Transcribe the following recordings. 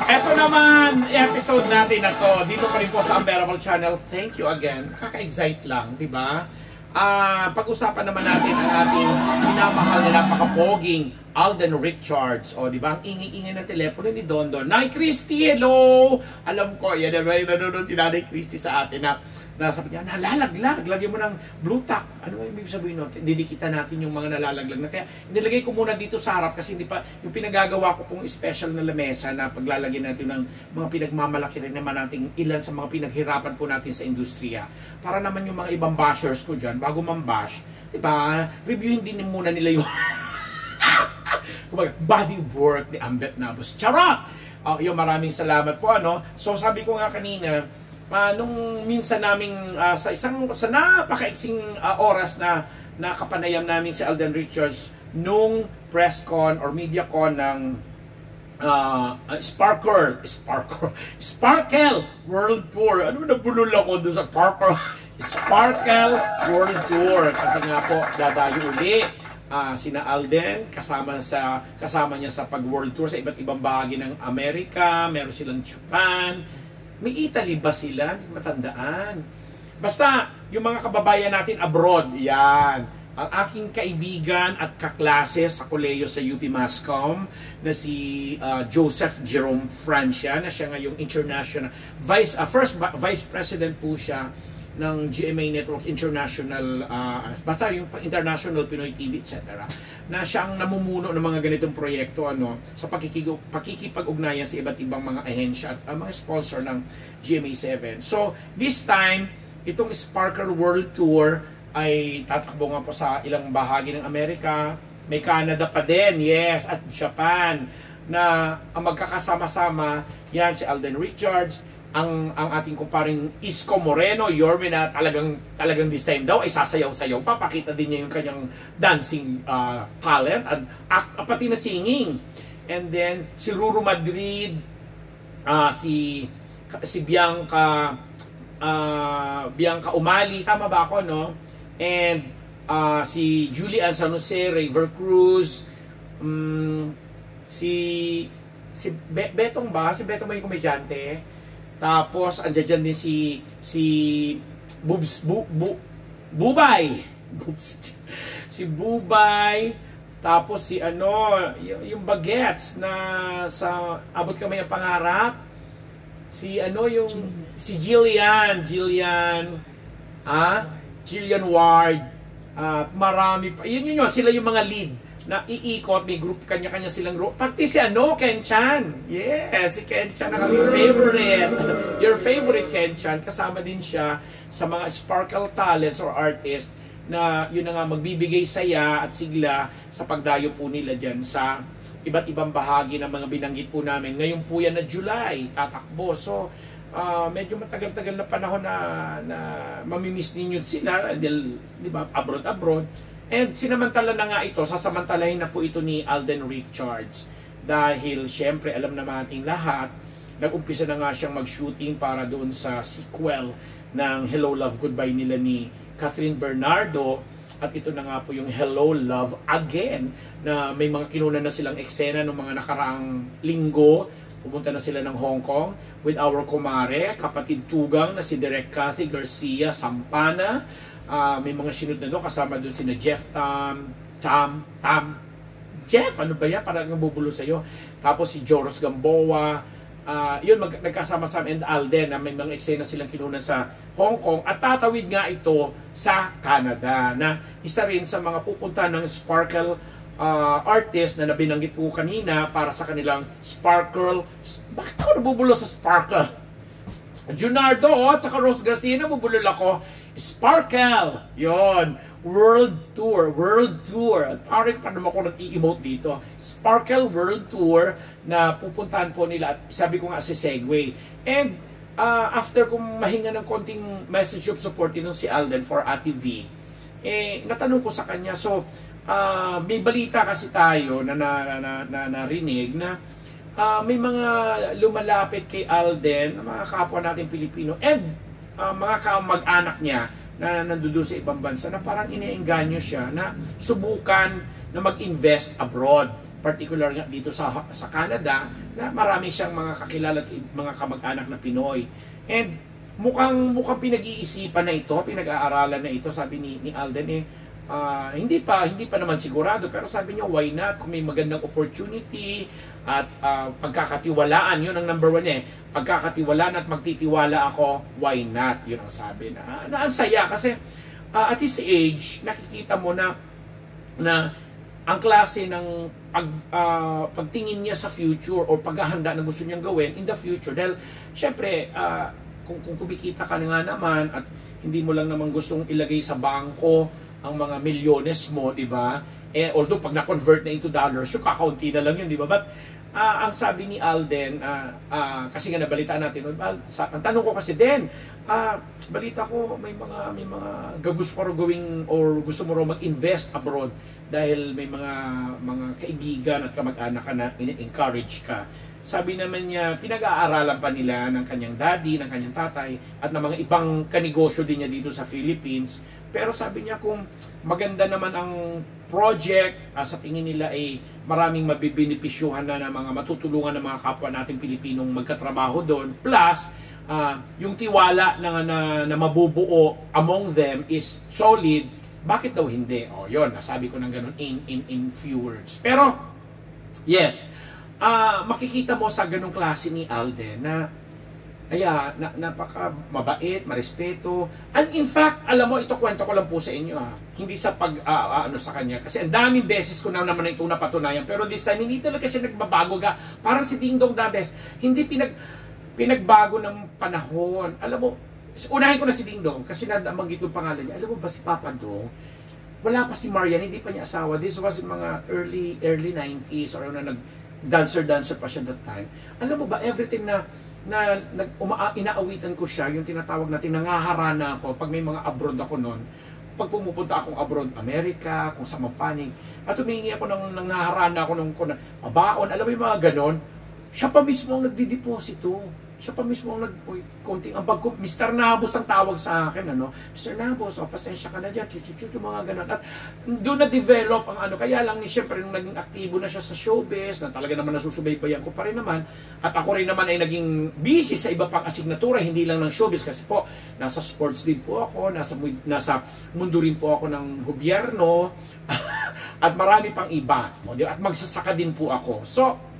Eto naman, episode natin na to, dito pa rin po sa Unbearable Channel. Thank you again. Nakaka-excite lang, di ba? Pag-usapan naman natin ang ating minamahal na napaka-poging Alden Richards. O, di ba? Ang ingay-ingay ng telepono ni Dondon. Nay Christy, hello! Alam ko, yan na nanonood si Nanay Christy sa atin na sabi niya, nalalaglag, lagyan mo ng blue tack. Ano yung ibig sabihin nun? Didikitan natin yung mga nalalaglag na. Kaya inilagay ko muna dito sa harap kasi hindi pa, yung pinagagawa ko pong special na lamesa na paglalagyan natin ng mga pinagmamalaki rin naman natin ilan sa mga pinaghirapan po natin sa industriya. Para naman yung mga ibang bashers ko dyan, bago mambash, diba, reviewin din muna nila yung body work ni Ambet Nabos. Charot! Yung maraming salamat po, ano. So sabi ko nga kanina, nung minsan naming sa napakaiksing oras na nakapanayam namin si Alden Richards nung press con or media con ng Sparkle World Tour. Ano, nabulol ako doon sa Sparkle World Tour kasi nga po dadayo uli sina Alden kasama niya sa pag-world tour sa iba't ibang bahagi ng Amerika. Meron silang Japan. May Italy ba sila? Hindi matandaan. Basta, yung mga kababayan natin abroad, yan. Ang aking kaibigan at kaklase sa koleyo sa UP Mascom na si Joseph Jerome Francia, na siya ngayong international, first vice president po siya ng GMA Network International, basta yung International Pinoy TV, etc. Na siya ang namumuno ng mga ganitong proyekto sa pakikipag-ugnayan sa iba't ibang mga ahensya at mga sponsor ng GMA7. So, this time, itong Sparkle World Tour ay tatakbo nga po sa ilang bahagi ng Amerika. May Canada pa din, yes, at Japan, na ang magkakasama-sama yan si Alden Richards, ang ating kumparing Isko Moreno, Yorme, na talagang this time daw ay sasayaw-sayaw pa. Pakita din niya yung kanyang dancing talent at pati na singing. And then si Ruru Madrid, si Bianca Umali, tama ba ako, no? And si Julian San Jose, River Cruz, si Betong ba? Si Betong ba yung komedyante? Tapos, andyan din si Bubay. Si Bubay. Tapos si yung Bagets na sa Abot Kamay ang Pangarap. Si Jillian Ward. Marami pa. Yun, sila yung mga lead na iikot, may group, kanya-kanya silang group. Pati si Ken Chan. Yes, si Ken Chan ang aming favorite. Your favorite Ken Chan. Kasama din siya sa mga Sparkle talents or artists na yun na nga magbibigay saya at sigla sa pagdayo po nila dyan sa iba't ibang bahagi ng mga binanggit po namin. Ngayon po yan na July, tatakbo. So, medyo matagal-tagal na panahon na mamimiss ninyo sila. Di ba, abroad. And sinamantala na nga ito, sasamantalahin na po ito ni Alden Richards. Dahil syempre alam naman nating lahat, nag-umpisa na nga siyang mag-shooting para doon sa sequel ng Hello Love Goodbye nila ni Catherine Bernardo. At ito na nga po yung Hello Love Again, na may mga kinunan na silang eksena ng mga nakaraang linggo. Pumunta na sila ng Hong Kong with our kumare, kapatid tugang na si Direk Cathy Garcia Sampana. May mga sinunod na doon, kasama doon sina Jeff Jeff, ano ba yan? Parang nabubulo sa'yo. Tapos si Joros Gamboa. Yun, nagkasama-sama, and Alden, na may mga eksena silang kinunan sa Hong Kong. At tatawid nga ito sa Canada, na isa rin sa mga pupunta ng Sparkle artist na nabinanggit ko kanina para sa kanilang Sparkle. Bakit ako nabubulo sa Sparkle? Junardo, at saka Rose Garcia, nabubulol ako. Sparkle! Yon, World Tour. Parang pa naman ako nag-i-emote dito. Sparkle World Tour na pupuntahan po nila. At sabi ko nga si Segway. And after kong mahinga ng konting message of support itong si Alden for Ate V, natanong ko sa kanya. So, may balita kasi tayo na narinig na may mga lumalapit kay Alden, mga kapwa natin Pilipino, and mga kamag-anak niya na nandoon sa ibang bansa na parang iniengganyo siya na subukan na mag-invest abroad. particular nga dito sa Canada, na marami siyang mga kakilala at mga kamag-anak na Pinoy. And mukhang pinag-iisipan na ito, pinag-aaralan na ito, sabi ni Alden hindi pa naman sigurado, pero sabi niya why not, kung may magandang opportunity at pagkakatiwalaan, yun ang number 1 pagkakatiwalaan at magtitiwala ako, why not, yun ang sabi na ang saya kasi at his age nakikita mo na ang klase ng pagtingin niya sa future o paghahanda na gusto niyang gawin in the future, dahil syempre kung kumikita ka nga naman at hindi mo lang naman gustong ilagay sa bangko ang mga milyones mo, di ba? Although pag na-convert na into dollars, yung kakaunti na lang yun, di ba? But ang sabi ni Alden, kasi nga nabalitaan natin, ang tanong ko kasi din, balita ko may mga gusto mo gawing or gusto mo mag-invest abroad dahil may mga kaibigan at kamag-anak ka na in-encourage ka. Sabi naman niya, pinag-aaralan pa nila ng kanyang daddy, ng kanyang tatay, at ng mga ibang kanegosyo din niya dito sa Philippines. Pero sabi niya kung maganda naman ang project, sa tingin nila ay maraming mabibinipisyuhan na ng mga matutulungan ng mga kapwa nating Pilipinong magkatrabaho doon. Plus, yung tiwala na mabubuo among them is solid. Bakit daw hindi? Yun, nasabi ko ng ganun in few words. Pero, yes, makikita mo sa ganung klase ni Alden na napaka mabait, marespeto. And in fact, alam mo, ito kwento ko lang po sa inyo hindi sa sa kanya, kasi ang daming beses ko naman ito napatunayan, pero this time hindi talaga siya nagbabago parang si Ding Dong Dantes, hindi pinagbago ng panahon. Alam mo, unahin ko na si Ding Dong kasi nabanggit yung pangalan niya. Alam mo ba si Papa Dong, wala pa si Marian, hindi pa niya asawa. This was in mga early 90s or dancer pa siya that time. Alam mo ba, everything na inaawitan ko siya, yung tinatawag natin, nangaharana ako pag may mga abroad ako noon. Pag pumupunta akong abroad, Amerika, kung sa Mapanig, at humingi ako nangaharana ako ng baon, alam mo yung mga ganon, siya pa mismo ang nagdideposito. Siya pa mismo ang konting ambag ko. Mr. Nabos ang tawag sa akin, Mr. Nabos, pasensya ka na dyan, mga ganon. At doon na-develop ang kaya lang siyempre nung naging aktibo na siya sa showbiz, na talaga naman nasusubaybayan ko pa rin naman, at ako rin naman ay naging busy sa iba pang asignatura, hindi lang ng showbiz, kasi po, nasa sports din po ako, nasa mundo rin po ako ng gobyerno, at marami pang iba, at magsasaka din po ako. So,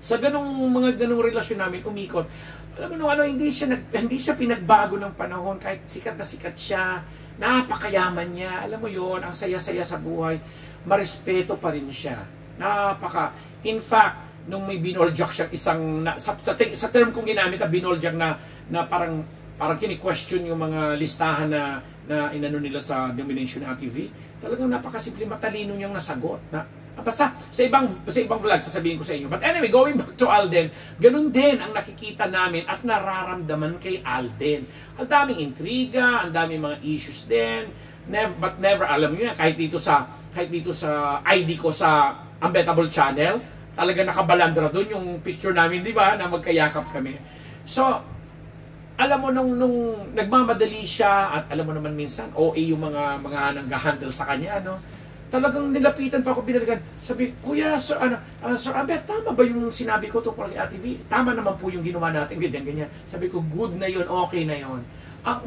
sa mga ganung relasyon namin umikot. Alam mo hindi siya pinagbago ng panahon, kahit sikat na sikat siya, napakayaman niya. Alam mo yon, ang saya-saya sa buhay, marespeto pa rin siya. In fact, nung may binoljak siya sa term kong ginamit na binoljak na parang kini-question yung mga listahan na inano nila sa Domination TV, talagang napakasimple, matalino niyang nasagot basta sa ibang vlog sasabihin ko sa inyo. But anyway, going back to Alden, ganun din ang nakikita namin at nararamdaman kay Alden. Ang daming intriga, ang daming mga issues din. Never, alam niyo yan, kahit dito sa ID ko sa Unbettable Channel, talaga nakabalandra doon yung picture namin, di ba, na magkayakap kami. So, alam mo nung nagmamadali siya, at alam mo naman minsan OA yung mga nag-handle sa kanya, talagang nilapitan pa ako, binalikan. Sabi, Kuya, Sir Ambet, tama ba yung sinabi ko tungkol kay Ate V? Tama naman po yung ginawa natin, ganyan. Sabi ko, good na yun, okay na yun.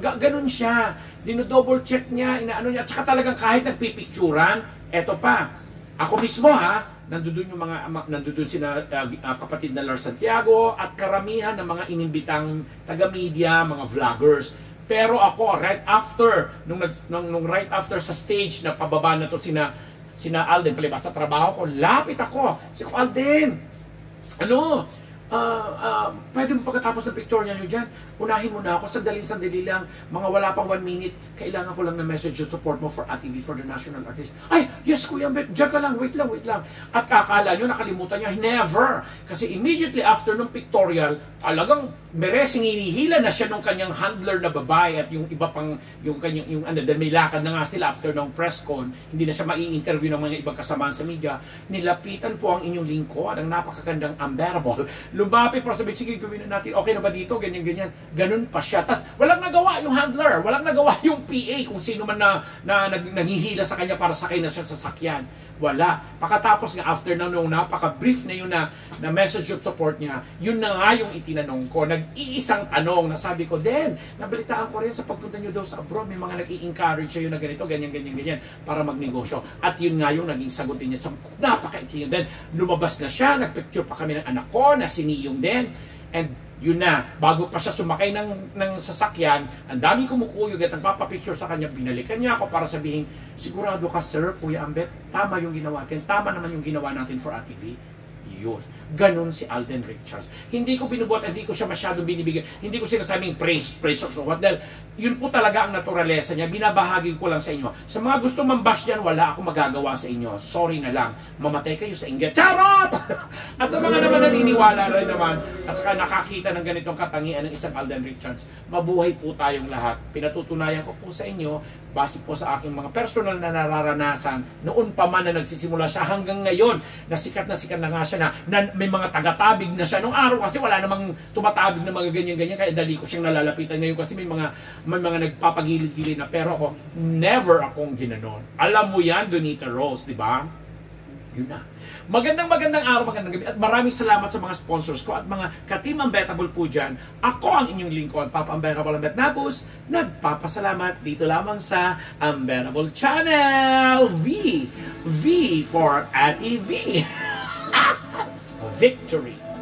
Ganun siya. Dino-double check niya, inaano niya. At saka talagang kahit nagpipicturan, eto pa, ako mismo nandun sina kapatid na Lars Santiago at karamihan ng mga inimbitang taga-media, mga vloggers. Pero ako, right after sa stage na pababa na to sina Alden, palibas sa trabaho ko, lapit ako. Sabi ko, Alden, pwede mo pagkatapos ng pictorial nyo dyan, unahin mo na ako, sandali lang, mga wala pang 1 minute, kailangan ko lang na message of support mo for ATV, for the national artist. Ay, yes Kuya Bet, dyan ka lang, wait lang. At kakala nyo, nakalimutan niya, never. Kasi immediately after ng pictorial, talagang meresing hinihila na siya nung kanyang handler na babae at yung iba pang, dahil may lakad na nga sila after ng press con, hindi na siya mai-interview ng mga ibang kasamaan sa media, nilapitan po ang inyong lingkod, ang napakagandang unbearable lumapit para sabihin, sige, gawin na natin, okay na ba dito, ganyan-ganyan. Ganun pa siya. Tapos, walang nagawa yung handler, walang nagawa yung PA, kung sino man na naghihila sa kanya para sakay na siya sa sakyan. Wala. Pagkatapos nga, after na nung napaka-brief na yun na message of support niya, yun na nga yung itinanong ko. Nag-iisang tanong na sabi ko, Den, nabalitaan ko rin sa pagpunta nyo daw sa abroad, may mga nag-i-encourage sa'yo na ganito, ganyan, para magnegosyo. At yun nga yung naging sagutin niya sa napaka-itinyo. Then, lumabas na siya, nagpicture pa kami ng anak ko, na siniyong din. And yun na, bago pa siya sumakay ng sasakyan, ang daming kumukuyog at nagpapapicture sa kanya, binalikan niya ako para sabihin, sigurado ka, sir, Kuya Ambet, tama yung ginawa natin, tama naman yung ginawa natin for ATV. Yun. Ganon si Alden Richards. Hindi ko binubuhat, hindi ko siya masyadong binibigyan, hindi ko sinasabing praise or so what. Dahil yun po talaga ang naturalesa niya. Binabahagi ko lang sa inyo. Sa mga gusto mambash dyan, wala akong magagawa sa inyo. Sorry na lang. Mamatay kayo sa inggit. Charot! At sa mga naman naniniwala rin naman, at saka nakakita ng ganitong katangian ng isang Alden Richards, mabuhay po tayong lahat. Pinatutunayan ko po sa inyo, base po sa aking mga personal na nararanasan, noon pa man na nagsisimula siya hanggang ngayon, na sikat na nga siya na may mga tagatabig na siya. Nung araw kasi wala namang tumatabig na mga ganyan-ganyan, kaya dali ko siyang nalalapitan ngayon kasi may mga nagpapagilid-gilid na, pero ako, never akong ginanon. Alam mo yan, Donita Rose, di ba? Yun na. Magandang araw, magandang gabi, at maraming salamat sa mga sponsors ko at mga ka-Team Unbettable po dyan. Ako ang inyong lingkod, Papa Unbettable Ambet Nabus, nagpapasalamat dito lamang sa Unbettable Channel. V for Ati V. Victory.